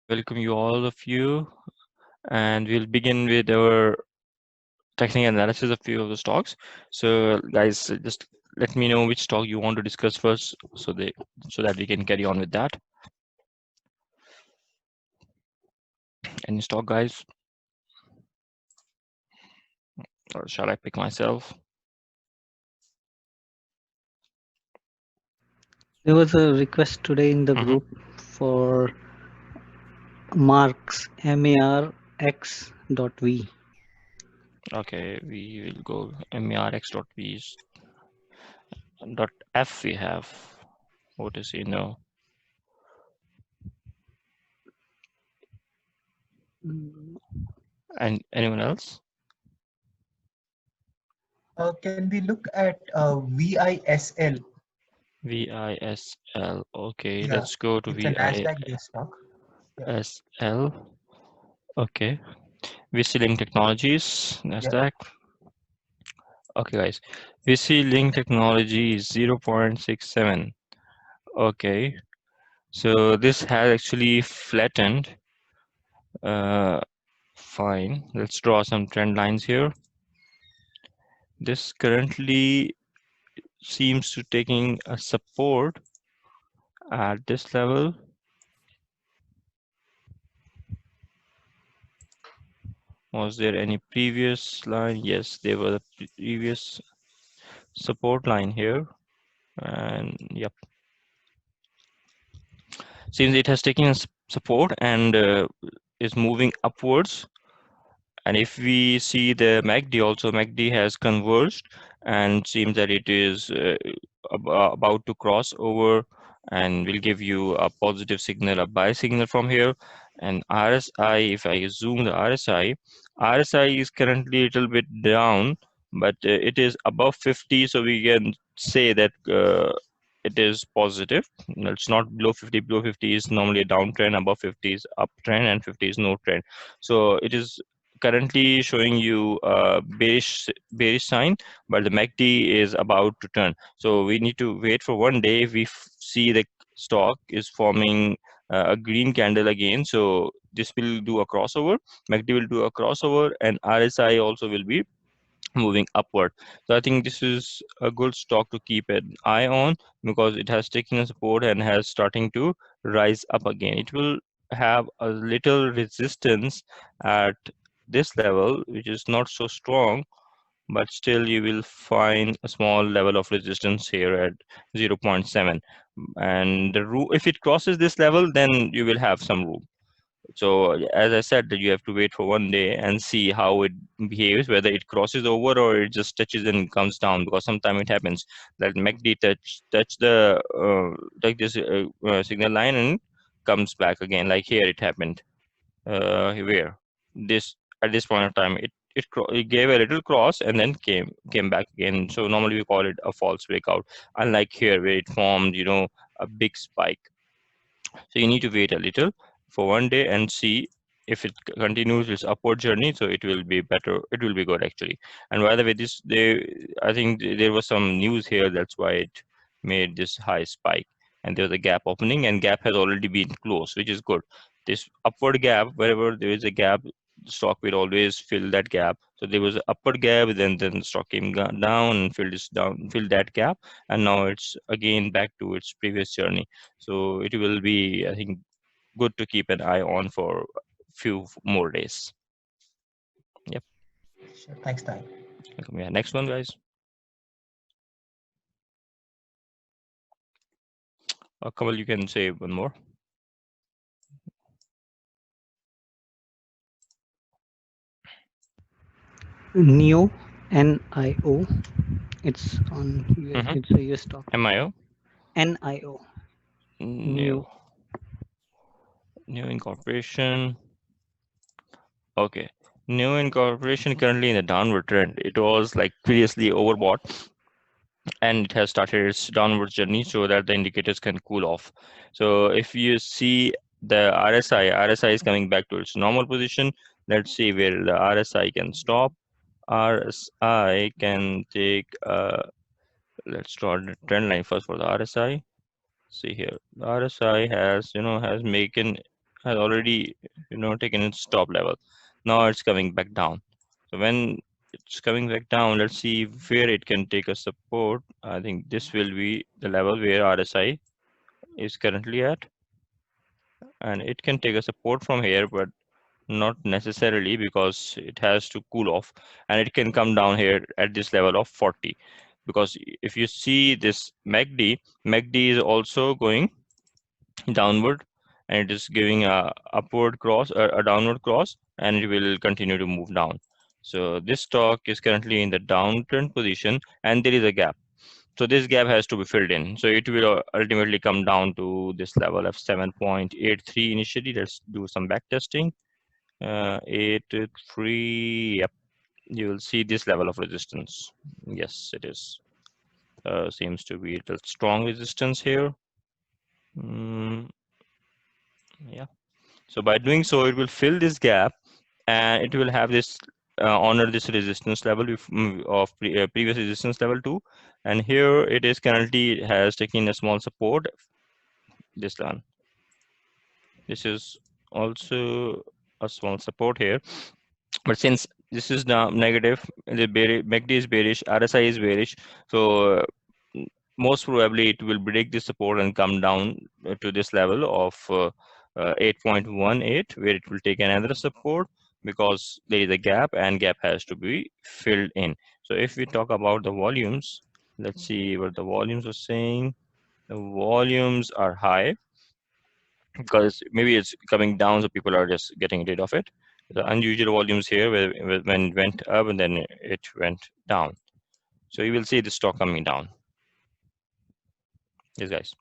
Welcome you all of you, and we'll begin with our technical analysis of few of the stocks. So, guys, just let me know which stock you want to discuss first, so that we can carry on with that. Any stock, guys, or shall I pick myself? There was a request today in the Mm-hmm. group for marks marx.v. Okay, we will go marx.v dot f. We have what is and anyone else? Can we look at VISL? VISL. Okay, Yeah, let's go to it's a Nasdaq-based stock. Yeah, VISL. Okay, VC Technologies, yeah. Nasdaq. Okay, guys. VC Technology is 0.67. Okay, so this has actually flattened. Uh, Fine. Let's draw some trend lines here. This currently seems to taking a support at this level. Was there any previous line? Yes, there was a previous support line here, and yep, seems it has taken a support and is moving upwards. And if we see the MACD also, MACD has converged and seems that it is about to cross over and will give you a positive signal, a buy signal from here. And RSI, if I zoom the RSI is currently a little bit down, but it is above 50, so we can say that it is positive. It's not below 50. Below 50 is normally a downtrend, above 50 is uptrend, and 50 is no trend. So it is currently showing you a bearish sign, but the MACD is about to turn. So we need to wait for one day. If we see the stock is forming a green candle again, so this will do a crossover. MACD will do a crossover, and RSI also will be moving upward. So I think this is a good stock to keep an eye on because it has taken a support and has starting to rise up again. It will have a little resistance at this level, which is not so strong, but still you will find a small level of resistance here at 0.7. And if it crosses this level, then you will have some room. So as I said, that you have to wait for one day and see how it behaves, whether it crosses over or it just touches and comes down. Because sometimes it happens that MACD touch this signal line and comes back again. Like here, it happened. Where this at this point of time, it gave a little cross and then came back again. So normally we call it a false breakout. Unlike here, where it formed, a big spike. So you need to wait a little for one day and see if it continues its upward journey. So it will be better. It will be good actually. And by the way, I think there was some news here. That's why it made this high spike. And there was a gap opening, and gap has already been closed, which is good. This upward gap, wherever there is a gap, the stock will always fill that gap. So there was an upward gap, then the stock came down and filled that gap, and now it's again back to its previous journey. So it will be, I think, good to keep an eye on for a few more days. Yep. Sure. Thanks, Ty. Yeah. Next one, guys. Kamal, you can say one more. NIO, NIO. It's on. Mm-hmm. It's a US stock. MIO. NIO. New. NIO. New incorporation. Okay. New incorporation currently in a downward trend. It was like previously overbought, and it has started its downward journey so that the indicators can cool off. So if you see the RSI is coming back to its normal position. Let's see where the RSI can stop. RSI can take, let's draw the trend line first for the RSI. See here, the RSI has making has already taken its top level. Now it's coming back down. So when it's coming back down, let's see where it can take a support. I think this will be the level where RSI is currently at, and it can take a support from here, but not necessarily, because it has to cool off, and it can come down here at this level of 40. Because if you see this MACD is also going downward, and it is giving a upward cross, a downward cross, and it will continue to move down. So this stock is currently in the downtrend position, and there is a gap. So this gap has to be filled in. So it will ultimately come down to this level of 7.83 initially. Let's do some back testing. 83. Yep, you will see this level of resistance. Yes, it is. Seems to be a strong resistance here. Yeah. So by doing so, it will fill this gap, and it will have this honor this resistance level of previous resistance level 2. And here it is currently has taken a small support. This one. This is also a small support here. But since this is now negative, the MACD is bearish, RSI is bearish, so most probably it will break this support and come down to this level of 8.18, where it will take another support, because there is a gap, and gap has to be filled in. So if we talk about the volumes, let's see what the volumes are saying. The volumes are high, because maybe it's coming down, so people are just getting rid of it. The unusual volumes here, when it went up and then it went down. So you will see the stock coming down. Yes, guys.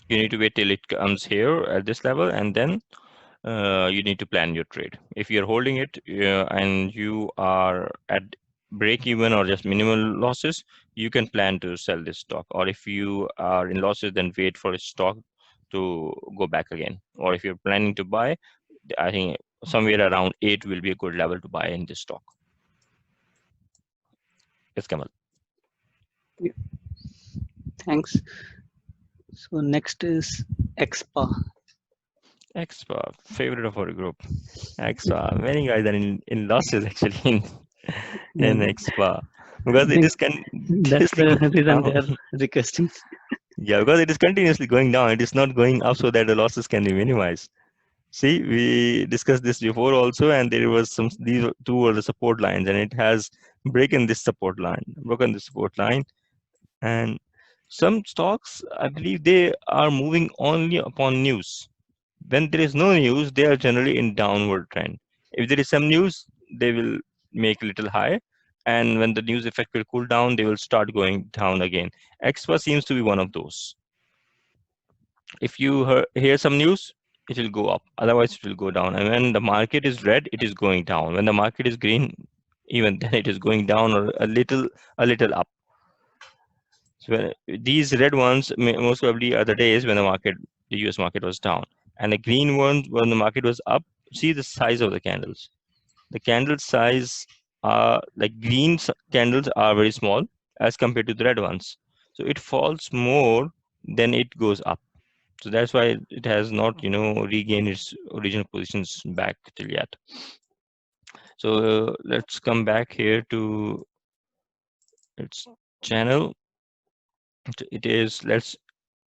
You need to wait till it comes here at this level, and then you need to plan your trade. If you're holding it and you are at break even or just minimal losses, you can plan to sell this stock. Or if you are in losses, then wait for a stock to go back again. Or if you're planning to buy, I think somewhere around 8 will be a good level to buy in this stock. Yes, Kamal. Thanks. So next is Expa. Expa, favorite of our group. Expa, many guys are in losses actually in Expa, because it think is that's continuously the going reason they down. are requesting. Yeah, because it is continuously going down. It is not going up so that the losses can be minimized. See, we discussed this before also, and there was these two were the support lines, and it has broken this support line. And some stocks, I believe, they are moving only upon news. When there is no news, they are generally in downward trend. If there is some news, they will make a little high, and when the news effect will cool down, they will start going down again. Expa seems to be one of those. If you hear some news, it will go up, otherwise it will go down. And when the market is red, it is going down. When the market is green, even then it is going down, or a little up. So these red ones most probably are the days when the US market was down, and the green ones when the market was up. See the size of the candles. The candle size are like candles are very small as compared to the red ones. So it falls more than it goes up. So that's why it has not, regained its original positions back till yet. So let's come back here to its channel. It is, let's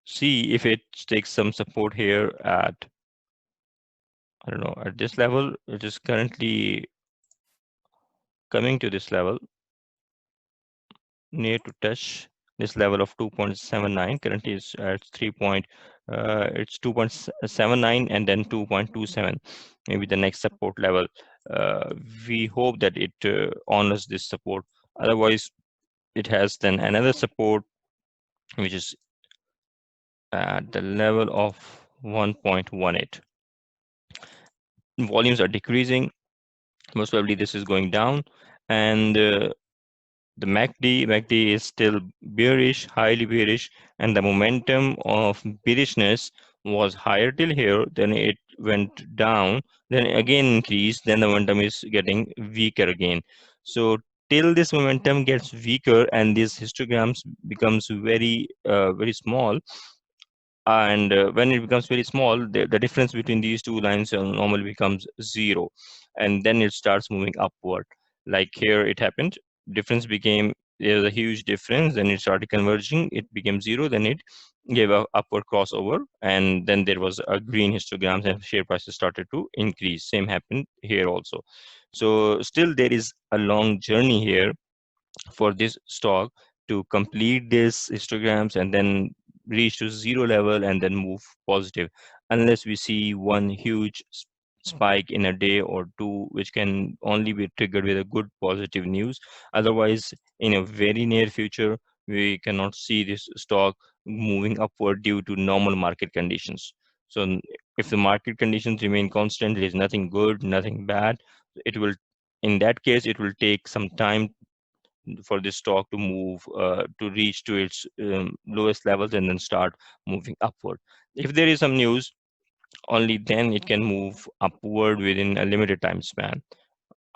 see if it takes some support here at, I don't know, at this level. It is currently coming to this level, near to touch this level of 2.79. Currently is at it's 2.79 and then 2.27, maybe the next support level. We hope that it honors this support. Otherwise, it has then another support, which is at the level of 1.18. Volumes are decreasing. Most probably this is going down, and the MACD is still bearish, highly bearish, and the momentum of bearishness was higher till here, then it went down, then again increased, then the momentum is getting weaker again. So till this momentum gets weaker and these histograms becomes very very small, and when it becomes very small, the difference between these two lines normally becomes zero, and then it starts moving upward. Like here it happened, difference became, there's a huge difference, then it started converging, it became zero, then it gave a upward crossover, and then there was a green histograms and share prices started to increase. Same happened here also. So still there is a long journey here for this stock to complete this histograms and then reach to zero level and then move positive, unless we see one huge spike in a day or two, which can only be triggered with a good positive news. Otherwise, in a very near future, we cannot see this stock moving upward due to normal market conditions. So if the market conditions remain constant, there is nothing good, nothing bad, it will, in that case, it will take some time for this stock to move to reach to its lowest levels and then start moving upward. If there is some news, only then it can move upward within a limited time span.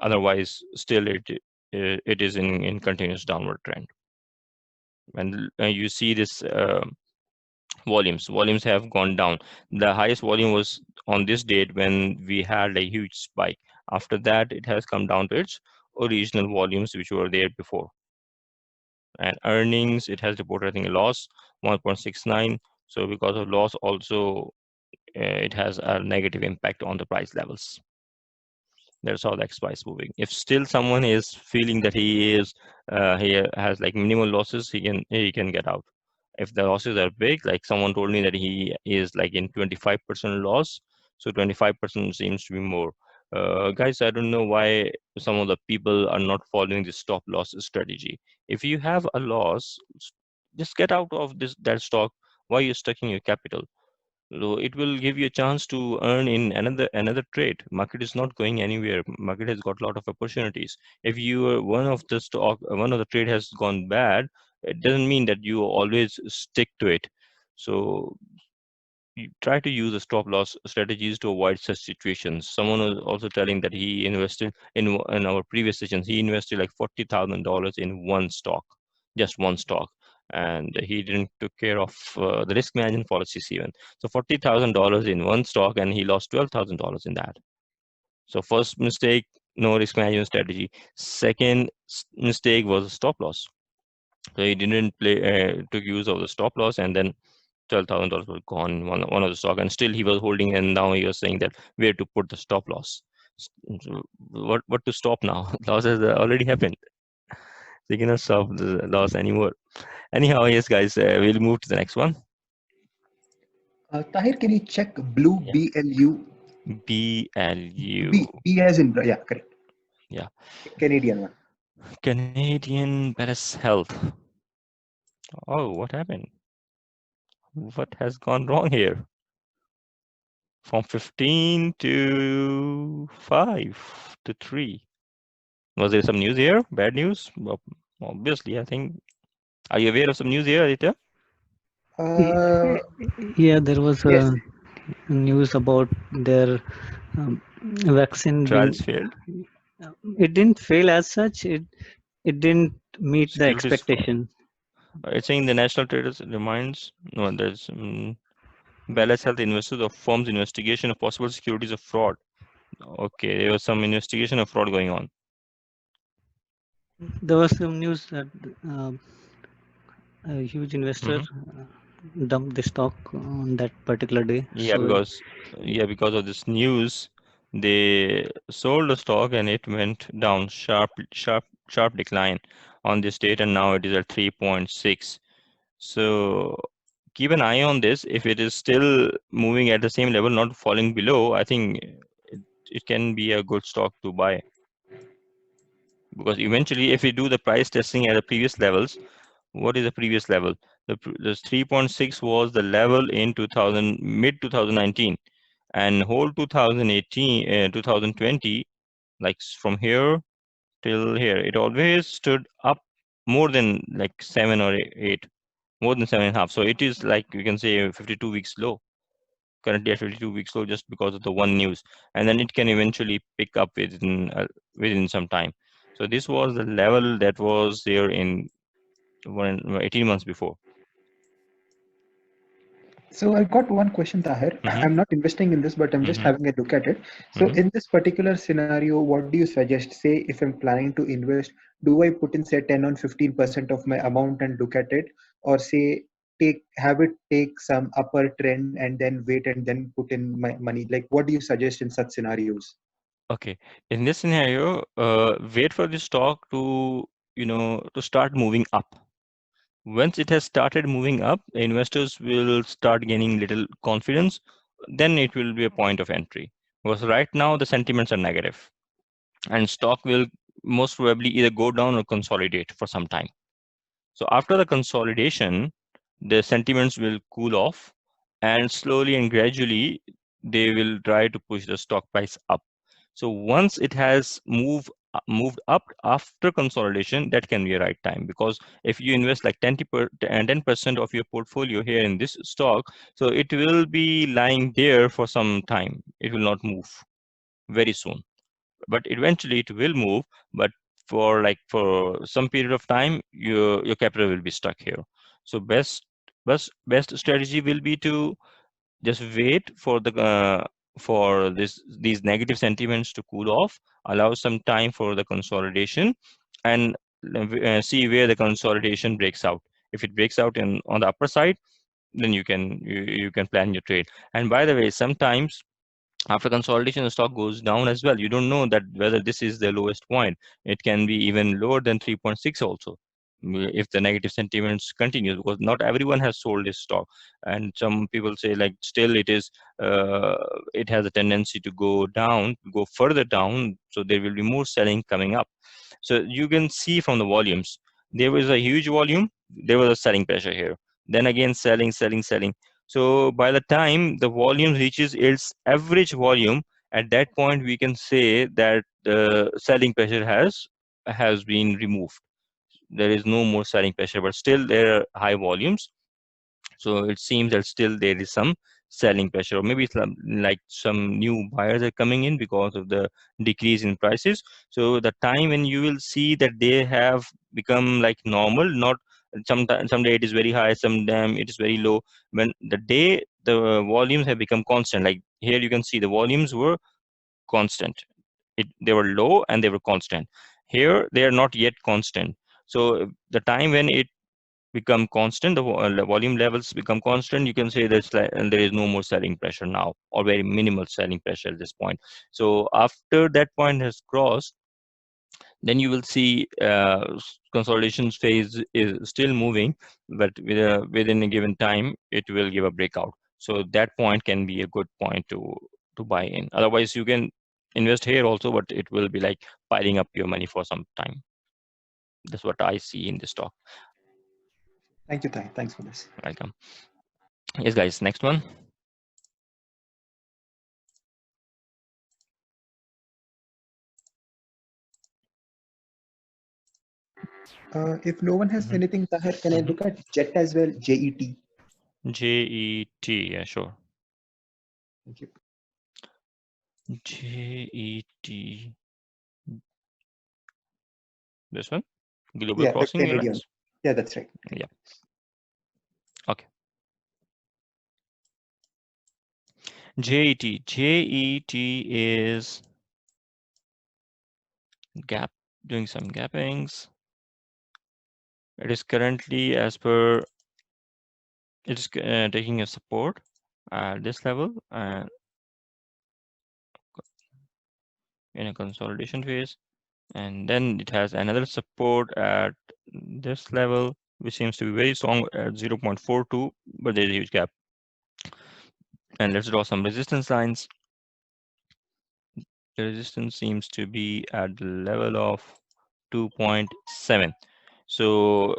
Otherwise, still it is in continuous downward trend. And you see this volumes have gone down. The highest volume was on this date when we had a huge spike. After that, it has come down to its original volumes which were there before. And earnings, it has reported I think a loss 1.69. So because of loss also, it has a negative impact on the price levels. That's how the XY is moving. If still someone is feeling that he has like minimal losses, he can get out. If the losses are big, like someone told me that he is like in 25% loss, so 25% seems to be more. Guys, I don't know why some of the people are not following the stop loss strategy. If you have a loss, just get out of that stock. Why are you stuck in your capital? So it will give you a chance to earn in another trade. Market is not going anywhere. Market has got a lot of opportunities. If you are one of the trade has gone bad, it doesn't mean that you always stick to it. So you try to use the stop loss strategies to avoid such situations. Someone was also telling that he invested in our previous sessions. He invested like $40,000 in one stock, just one stock, and he didn't took care of the risk management policies even. So $40,000 in one stock, and he lost $12,000 in that. So first mistake, no risk management strategy. Second mistake was stop loss. So he didn't took use of the stop loss, and then $12,000 were gone in one of the stock, and still he was holding, and now he was saying that where to put the stop loss. So what to stop now? Loss has already happened. So you cannot stop the loss anymore. Anyhow, yes, guys, we'll move to the next one. Tahir, can you check blue Yeah. BLU? BLU. B as in yeah, correct. Yeah. Canadian one. Canadian Bellus Health. Oh, what happened? What has gone wrong here? From 15 to 5 to 3. Was there some news here? Bad news? Well, obviously, I think. Are you aware of some news here, Aditya? Uh, Yeah, there was yes. news about their vaccine Trials being. failed. It didn't fail as such. It didn't meet the Securities fraud. expectation. It's saying the national traders reminds no, there's Balance Health investors of firms investigation of possible securities of fraud. Okay, there was some investigation of fraud going on. There was some news that a huge investor dumped the stock on that particular day. Yeah, because of this news, they sold the stock and it went down sharp decline on this date, and now it is at 3.6. So keep an eye on this. If it is still moving at the same level, not falling below, I think it can be a good stock to buy. Because eventually, if we do the price testing at the previous levels, what is the previous level? The 3.6 was the level in mid 2019, and whole 2018, 2020, like from here till here, it always stood up more than like 7 or 8, more than 7.5. So it is like you can say 52 weeks low. Currently at 52 weeks low, just because of the one news, and then it can eventually pick up within some time. So this was the level that was there in 18 months before. So I've got one question, Tahir. Mm-hmm. I'm not investing in this, but I'm just Mm-hmm. having a look at it. So Mm-hmm. in this particular scenario, what do you suggest? Say if I'm planning to invest, do I put in say 10 or 15% of my amount and look at it, or say have it take some upper trend and then wait and then put in my money? Like what do you suggest in such scenarios? Okay. In this scenario, wait for the stock to, to start moving up. Once it has started moving up, the investors will start gaining little confidence. Then it will be a point of entry. Because right now the sentiments are negative, and stock will most probably either go down or consolidate for some time. So after the consolidation, the sentiments will cool off, and slowly and gradually they will try to push the stock price up. So once it has moved up after consolidation, that can be a right time, because if you invest like 10% of your portfolio here in this stock, so it will be lying there for some time. It will not move very soon, but eventually it will move. But for some period of time, your capital will be stuck here. So best strategy will be to just wait for these negative sentiments to cool off, allow some time for the consolidation, and see where the consolidation breaks out. If it breaks out on the upper side, then you can plan your trade. And by the way, sometimes after consolidation the stock goes down as well. You don't know that whether this is the lowest point. It can be even lower than 3.6 also, if the negative sentiments continues, because not everyone has sold this stock. And some people say like still uh, it has a tendency to go further down, so there will be more selling coming up. So you can see from the volumes, there was a huge volume, there was a selling pressure here, then again selling. So by the time the volume reaches its average volume, at that point we can say that the selling pressure has been removed. There is no more selling pressure, but still there are high volumes. So it seems that still there is some selling pressure, or maybe like some new buyers are coming in because of the decrease in prices. So the time when you will see that they have become like normal, not some day it is very high, some time it is very low. When the day the volumes have become constant, like here you can see the volumes were constant. They were low and they were constant. Here they are not yet constant. So the time when it become constant, the volume levels become constant, you can say there is no more selling pressure now, or very minimal selling pressure at this point. So after that point has crossed, then you will see consolidation phase is still moving, but within a given time it will give a breakout. So that point can be a good point to buy in. Otherwise you can invest here also, but it will be like piling up your money for some time. That's what I see in the stock. Thank you, Tahir. Thanks for this. Welcome. Yes guys, next one. If no one has Mhm. anything, Tahir, can I look at JET as well? JET. JET, yeah, sure. Thank you. JET, this one, Global Yeah, the Crossing Canadian. Airlines. Yeah, that's right. Yeah, okay. JET is gap, doing some gappings. It is currently, as per, it is taking a support at this level and in a consolidation phase, and then it has another support at this level, which seems to be very strong at 0.42, but there's a huge gap. And let's draw some resistance lines. The resistance seems to be at the level of 2.7. So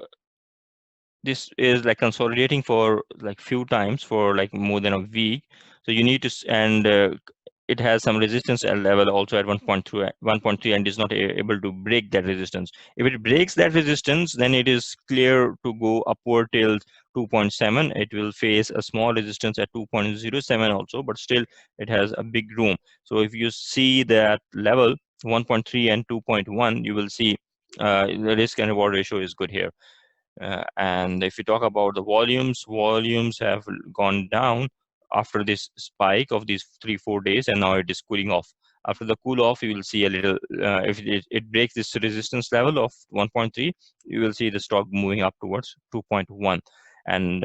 this is like consolidating for like few times for like more than a week. So you need to and it has some resistance at level also at 1.3 and is not able to break that resistance. If it breaks that resistance, then it is clear to go upward till 2.7. It will face a small resistance at 2.07 also, but still it has a big room. So if you see that level 1.3 and 2.1, you will see the risk and reward ratio is good here. And if you talk about the volumes have gone down after this spike of these 3-4 days, and now it is cooling off. After the cool off, you will see a little, if it breaks this resistance level of 1.3, you will see the stock moving up towards 2.1. And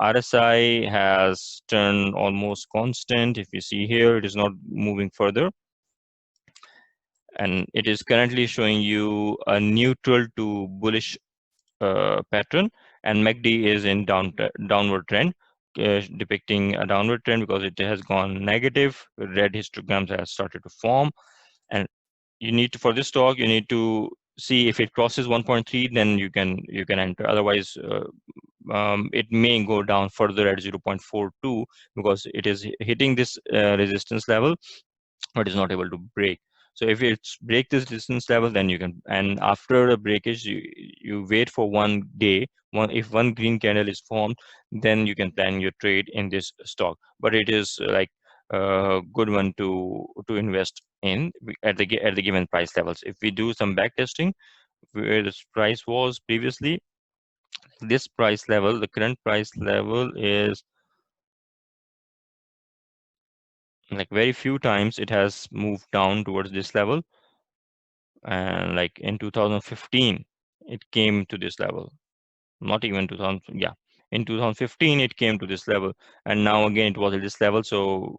RSI has turned almost constant. If you see here, it is not moving further. And it is currently showing you a neutral to bullish pattern, and MACD is in downward trend, depicting a downward trend because it has gone negative. Red histograms have started to form, and you need to, for this stock, you need to see if it crosses 1.3, then you can enter. Otherwise, it may go down further at 0.42 because it is hitting this resistance level, but is not able to break. So if it's break this resistance level, then you can, and after the breakage, you wait for 1 day. If one green candle is formed, then you can plan your trade in this stock. But it is like a good one to invest in at the given price levels. If we do some back testing where this price was previously, this price level, the current price level is like very few times it has moved down towards this level. And like in 2015 it came to this level, not even 2000, yeah, in 2015 it came to this level, and now again it was at this level. So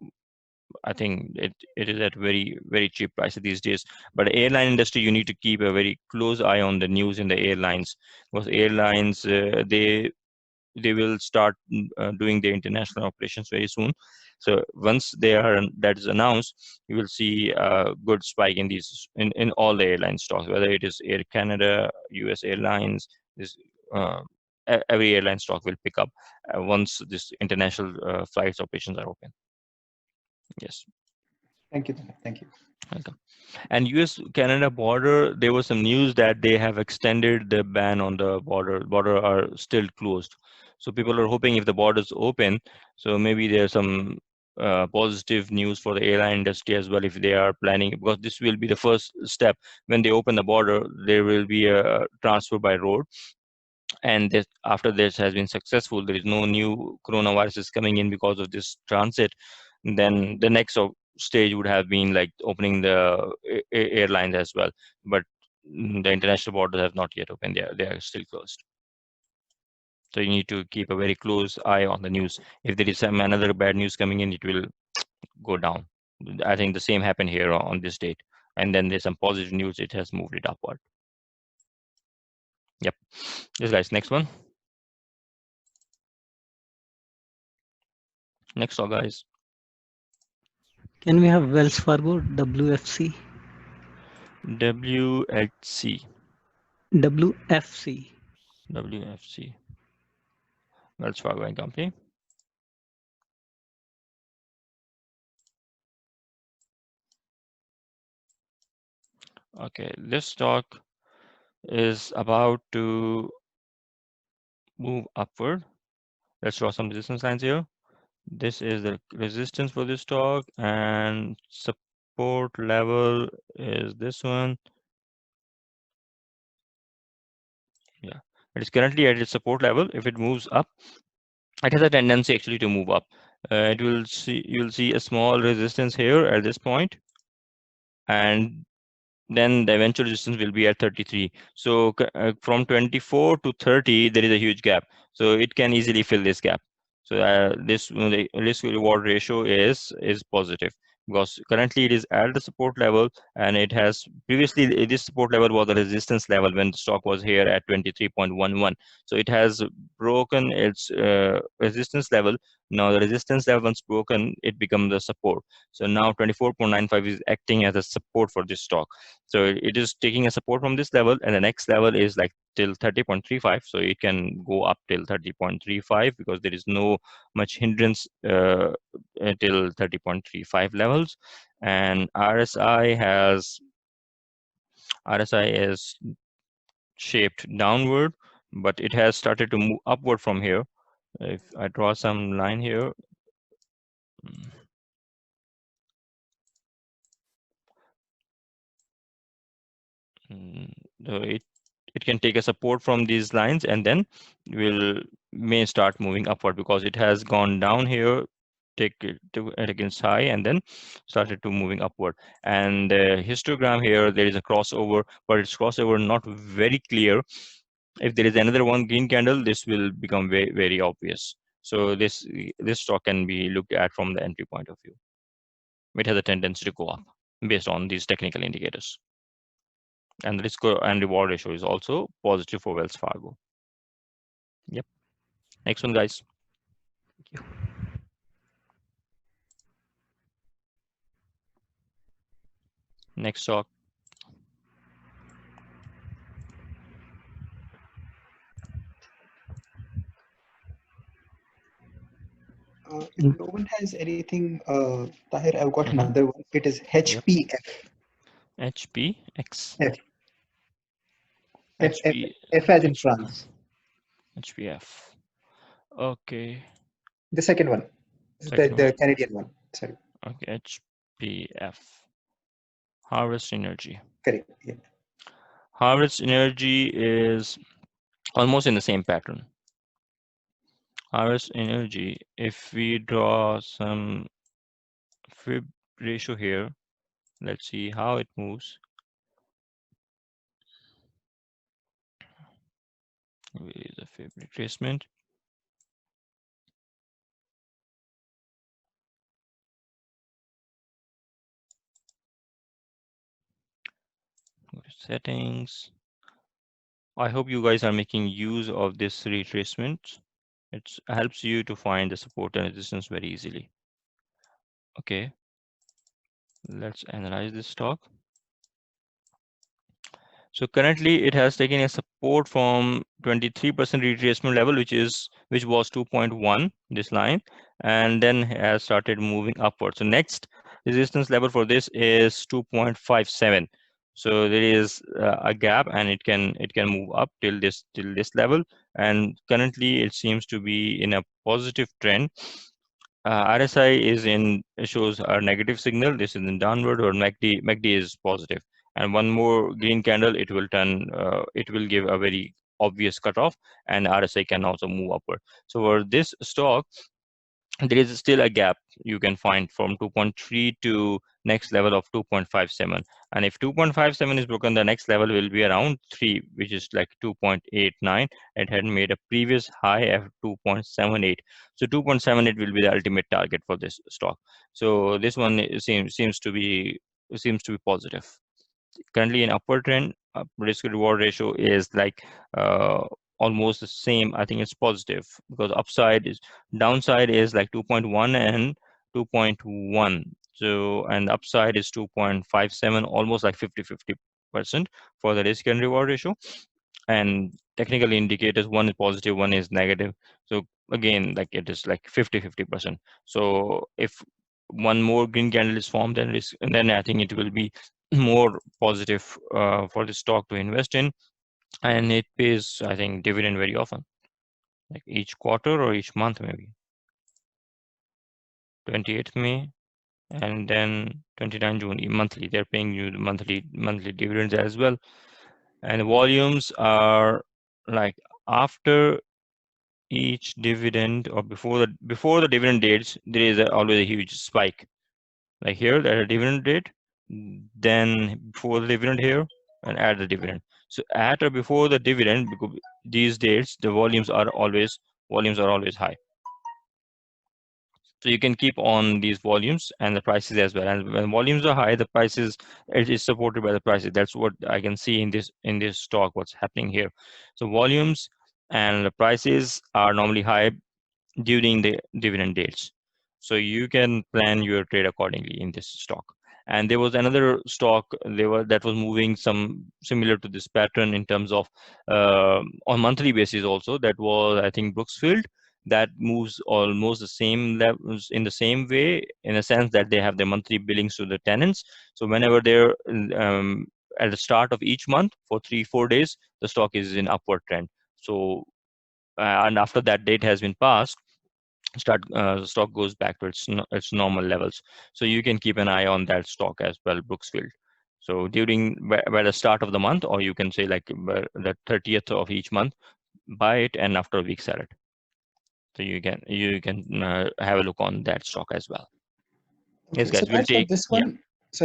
I think it is at very cheap price these days. But airline industry, you need to keep a very close eye on the news in the airlines, because airlines, they will start doing their international operations very soon. So once that is announced, you will see a good spike in these in all the airline stocks, whether it is Air Canada, US Airlines. This every airline stock will pick up once this international flights operations are open. Yes. Thank you, Tanay. Thank you. Welcome. And US-Canada border, there was some news that they have extended the ban on the border. Border are still closed. So people are hoping if the borders open, so maybe there's some positive news for the airline industry as well, if they are planning, because this will be the first step. When they open the border, there will be a transfer by road. And this, after this has been successful, there is no new coronaviruses coming in because of this transit, then the next stage would have been like opening the airlines as well. But the international borders have not yet opened. They are still closed. So you need to keep a very close eye on the news. If there is some another bad news coming in, it will go down. I think the same happened here on this date. And then there's some positive news, it has moved it upward. Yep. Yes, guys, next one. Next one, guys. Can we have Wells Fargo, WFC? WHC. WFC. WFC. Wells Fargo and Company. Okay, this stock is about to move upward. Let's draw some resistance lines here. This is the resistance for this stock, and support level is this one. Yeah, it is currently at its support level. If it moves up, it has a tendency actually to move up. You'll see a small resistance here at this point, and then the eventual resistance will be at 33. So from 24 to 30, there is a huge gap. So it can easily fill this gap. So this the risk reward ratio is positive, because currently it is at the support level, and it has previously, this support level was the resistance level when the stock was here at 23.11. So it has broken its resistance level. Now the resistance level once broken, it becomes the support. So now 24.95 is acting as a support for this stock. So it is taking a support from this level, and the next level is like till 30.35. So it can go up till 30.35 because there is no much hindrance till 30.35 levels. And RSI is shaped downward, but it has started to move upward from here. If I draw some line here, so it can take a support from these lines, and then may start moving upward, because it has gone down here, take it to it against high, and then started to moving upward. And the histogram here, there is a crossover, but it's crossover not very clear. If there is another one green candle, this will become very, very obvious. So this stock can be looked at from the entry point of view. It has a tendency to go up based on these technical indicators. And the risk and reward ratio is also positive for Wells Fargo. Yep. Next one, guys. Thank you. Next stock. If no one has anything, Tahir, I've got Mhm. another one. It is HPF. HPX. F. F, F, HP. F as in France. HPF. Okay. The second one. Second The one. Canadian one. Sorry. Okay. HPF. Harvest Energy. Correct. Yeah. Harvest Energy is almost in the same pattern. Harvest Energy, if we draw some fib ratio here, let's see how it moves. Where is the fib retracement? Go to settings. I hope you guys are making use of this retracement. It helps you to find the support and resistance very easily. Okay, let's analyze this stock. So currently it has taken a support from 23% retracement level, which was 2.1, this line, and then has started moving upward. So next resistance level for this is 2.57. So there is a gap, and it can move up till this level. And currently it seems to be in a positive trend. RSI shows a negative signal. This is in downward, or MACD is positive. And one more green candle, it will give a very obvious cutoff, and RSI can also move upward. So for this stock, there is still a gap you can find from 2.3 to next level of 2.57. And if 2.57 is broken, the next level will be around 3, which is like 2.89. It had made a previous high of 2.78. So 2.78 will be the ultimate target for this stock. So this one seems to be positive. Currently in upward trend. Risk reward ratio is like almost the same. I think it's positive, because downside is like 2.1 and 2.1. So, and upside is 2.57, almost like 50-50% for the risk and reward ratio. And technical indicators, one is positive, one is negative. So again, like it is like 50-50%. So if one more green candle is formed, then I think it will be more positive for the stock to invest in. And it pays, I think, dividend very often, like each quarter or each month, maybe 28th May and then 29 June, monthly. They're paying you the monthly dividends as well. And the volumes are like after each dividend, or before the dividend dates, there is always a huge spike. Like here, at a dividend date, then before the dividend here, and at the dividend. So at or before the dividend, because these dates, the volumes are always high. So you can keep on these volumes and the prices as well. And when volumes are high, the prices, it is supported by the prices. That's what I can see in this stock. What's happening here? So volumes and the prices are normally high during the dividend dates. So you can plan your trade accordingly in this stock. And there was another stock that was moving some similar to this pattern in terms of on monthly basis also. That was, I think, Brooksfield, that moves almost the same levels in the same way, in a sense that they have their monthly billings to the tenants. So whenever they're at the start of each month for 3-4 days, the stock is in upward trend. So and after that date has been passed, stock goes back to its normal levels. So you can keep an eye on that stock as well, Brooksfield. So during by the start of the month, or you can say like by the 30th of each month, buy it and after a week sell it. So you can have a look on that stock as well. Yes, Okay, so guys, we'll so take. this Yeah, one,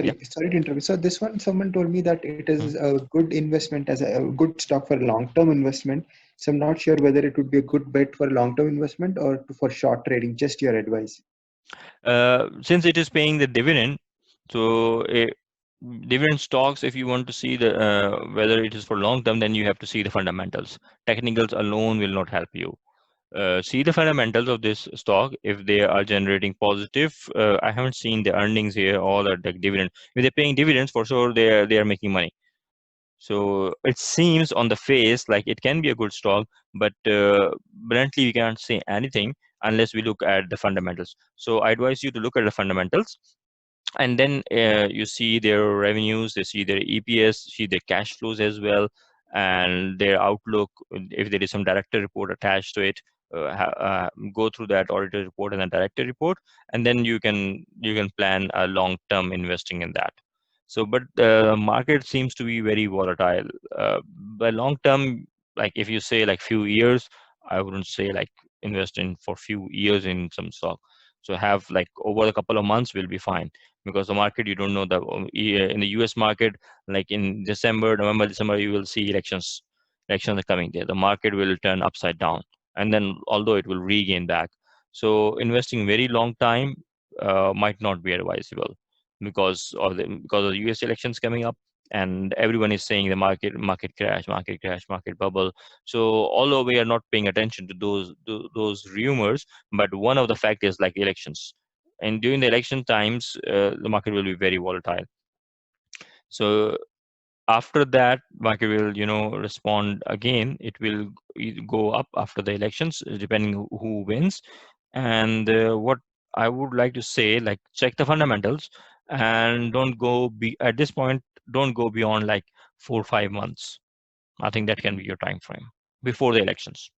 yeah. sorry to interrupt. So this one, someone told me that it is Mm. a good investment as a good stock for long-term investment. So I'm not sure whether it would be a good bet for long-term investment or for short trading. Just your advice. Since it is paying the dividend, so dividend stocks, if you want to see the whether it is for long term, then you have to see the fundamentals. Technicals alone will not help you. See the fundamentals of this stock. If they are generating positive, I haven't seen the earnings here or the dividend. If they're paying dividends, for sure they are making money. So it seems on the face like it can be a good stock, but bluntly we cannot say anything unless we look at the fundamentals. So I advise you to look at the fundamentals, and then you see their revenues, they see their EPS, see their cash flows as well, and their outlook. If there is some director report attached to it, go through that auditor report and the director report, and then you can plan a long term investing in that. So but the market seems to be very volatile. By long term, like if you say like few years, I wouldn't say like invest in for few years in some stock. So have like over a couple of months will be fine, because the market, you don't know the in the US market, like in December, November, December, you will see elections are coming there. The market will turn upside down, and then although it will regain back. So investing very long time might not be advisable, because of the US elections coming up, and everyone is saying the market crash, market crash, market bubble. So although we are not paying attention to those rumors, but one of the factors like elections, and during the election times, the market will be very volatile. So after that, market will respond again. It will go up after the elections, depending who wins. And what I would like to say, like, check the fundamentals, and don't go be at this point, don't go beyond like 4 or 5 months. I think that can be your time frame before the elections,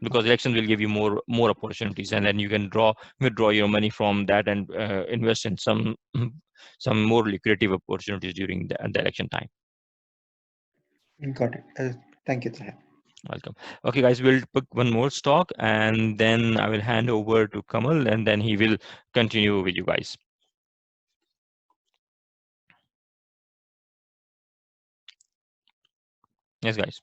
because elections will give you more opportunities, and then you can withdraw your money from that and invest in some more lucrative opportunities during the election time. Got it. Thank you, Taha. Welcome. Okay, guys, we'll pick one more stock, and then I will hand over to Kamal, and then he will continue with you guys. Yes, guys.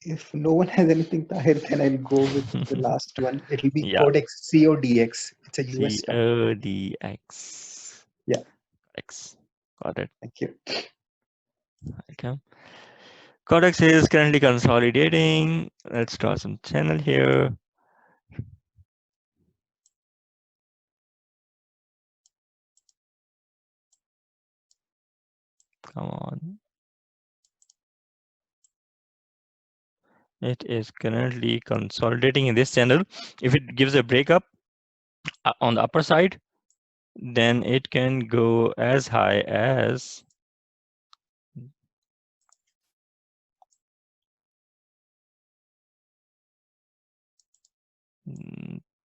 If no one has anything, Tahir, then I'll go with the last one. It'll be Yeah, Codex, CODX. It's a US stock. CODX. Yeah, X. Got it. thank you. Okay. Codex is currently consolidating. Let's draw some channel here. Come on. It is currently consolidating in this channel. If it gives a breakup on the upper side, then it can go as high as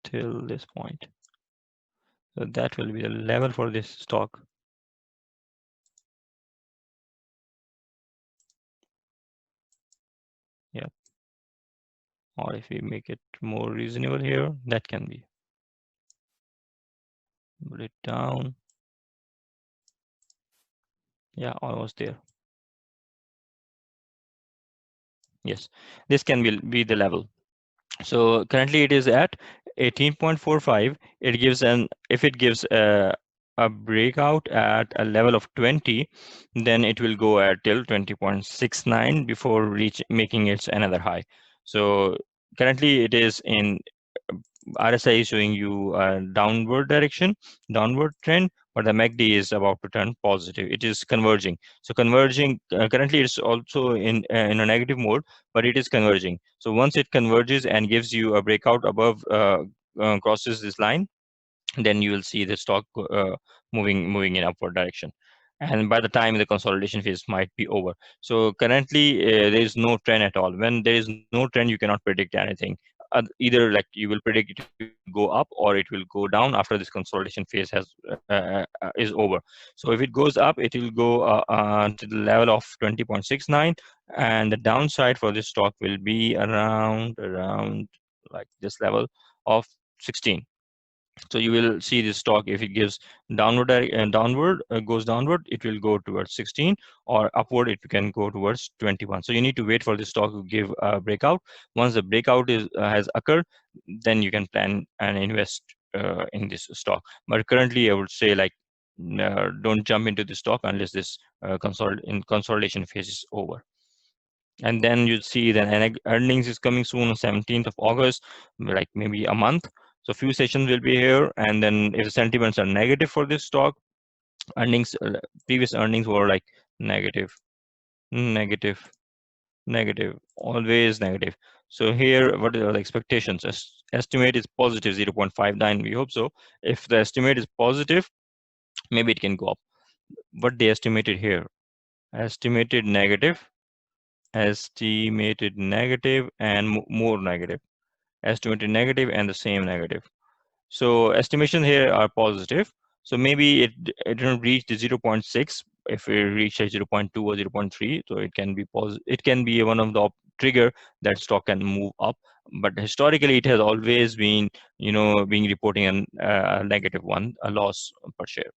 till this point. So that will be the level for this stock. Yeah. Or if we make it more reasonable here, that can be. Pull it down. Yeah, almost there. Yes, this can be the level. So currently it is at 18.45. It gives if it gives a breakout at a level of 20, then it will go at till 20.69 before making its another high. So currently it is in RSI is showing you a downward direction, downward trend, but the MACD is about to turn positive. It is converging. So converging, currently it's also in a negative mode, but it is converging. So once it converges and gives you a breakout above, crosses this line, then you will see the stock moving in upward direction. And by the time the consolidation phase might be over. So currently there is no trend at all. When there is no trend, you cannot predict anything. either like you will predict it will go up or it will go down after this consolidation phase has is over. So if it goes up, it will go to the level of 20.69, and the downside for this stock will be around like this level of 16. So you will see this stock, if it gives downward goes downward, it will go towards 16, or upward it can go towards 21. So you need to wait for the stock to give a breakout. Once the breakout is has occurred, then you can plan and invest in this stock. But currently I would say like don't jump into the stock unless this consolidation phase is over. And then you see that earnings is coming soon on 17th of August, like maybe a month. So few sessions will be here, and then if the sentiments are negative for this stock, earnings previous earnings were like negative, negative, negative, always negative. So here, what are the expectations? Estimate is positive 0.59. We hope so. If the estimate is positive, maybe it can go up. What they estimated here, estimated negative, estimated negative, and more negative, estimated negative, and the same negative. So estimation here are positive. So maybe it didn't reach the 0.6. If it reached 0.2 or 0.3, so it can be positive. It can be one of the trigger that stock can move up. But historically, it has always been, being reporting a negative one, a loss per share.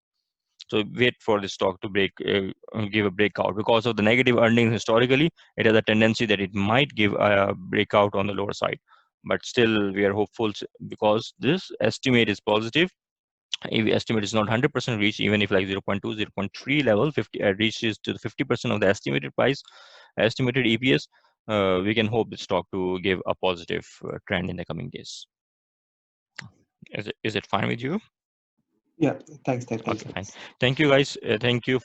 So wait for the stock to give a breakout. Because of the negative earnings historically, it has a tendency that it might give a breakout on the lower side. But still, we are hopeful because this estimate is positive. If the estimate is not 100% reached, even if like 0.2, 0.3 level, 50 reaches to the 50% of the estimated price, estimated EPS, we can hope the stock to give a positive trend in the coming days. Is it fine with you? Yeah, thanks. Okay, fine. Thank you, guys. Thank you